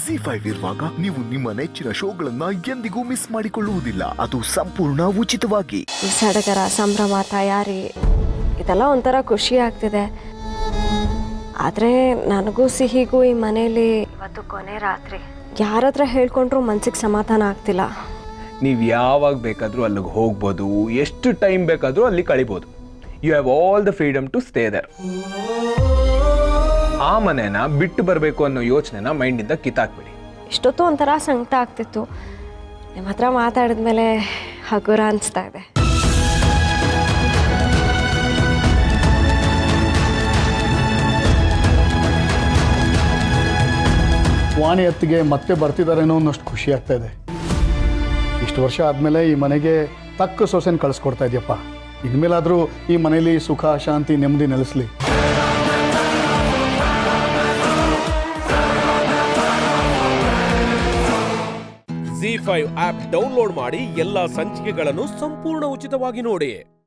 ZEE5 ಇರುವಾಗ ನೀವು ನಿಮ್ಮ ನೆಚ್ಚಿನ ಶೋಗಳನ್ನ ಎಂದಿಗೂ ಮಿಸ್ ಮಾಡಿಕೊಳ್ಳುವುದಿಲ್ಲ. ಅದು ಸಂಪೂರ್ಣ ಉಚಿತವಾಗಿ. ಈ ಸಡಗರ, ಸಂಭ್ರಮ, ತಯಾರಿ ಇದೆಲ್ಲ ಒಂಥರ ಖುಷಿ ಆಗ್ತಿದೆ. ಆದರೆ ನನಗೂ ಸಿಹಿಗೂ ಈ ಮನೇಲಿ ಇವತ್ತು ಕೊನೆ ರಾತ್ರಿ. ಯಾರ ಹತ್ರ ಹೇಳ್ಕೊಂಡ್ರೂ ಮನ್ಸಿಗೆ ಸಮಾಧಾನ ಆಗ್ತಿಲ್ಲ. ನೀವು ಯಾವಾಗ ಬೇಕಾದರೂ ಅಲ್ಲಿಗೆ ಹೋಗ್ಬೋದು, ಎಷ್ಟು ಟೈಮ್ ಬೇಕಾದರೂ ಅಲ್ಲಿ ಕಳಿಬೋದು. You have all the freedom to stay there. ಆ ಮನೇನ ಬಿಟ್ಟು ಬರಬೇಕು ಅನ್ನೋ ಯೋಚನೆನ ಮೈಂಡಿಂದ ಕಿತ್ತಾಕ್ಬಿಡಿ. ಇಷ್ಟೊತ್ತು ಒಂಥರ ಸಂಕಟ ಆಗ್ತಿತ್ತು. ನಿಮ್ಮ ಹತ್ರ ಮಾತಾಡಿದ್ಮೇಲೆ ಹಗುರ ಅನಿಸ್ತಾ ಇದೆ. ವಾಣಿ ಅತ್ತಿಗೆ ಮತ್ತೆ ಬರ್ತಿದ್ದಾರೇನೋ ಅನ್ನೋಷ್ಟು ಖುಷಿ ಆಗ್ತಾ ಇದೆ. ಇಷ್ಟು ವರ್ಷ ಆದಮೇಲೆ ಈ ಮನೆಗೆ ತಕ್ಕ ಸೊಸೆನ ಕಳಿಸ್ಕೊಡ್ತಾ ಇದೆಯಪ್ಪ. ಇನ್ಮೇಲಾದರೂ ಈ ಮನೇಲಿ ಸುಖ, ಶಾಂತಿ, ನೆಮ್ಮದಿ ನೆಲೆಸಲಿ. ZEE5 ಆಪ್ ಡೌನ್ಲೋಡ್ ಮಾಡಿ ಎಲ್ಲಾ ಸಂಚಿಕೆಗಳನ್ನು ಸಂಪೂರ್ಣ ಉಚಿತವಾಗಿ ನೋಡಿ.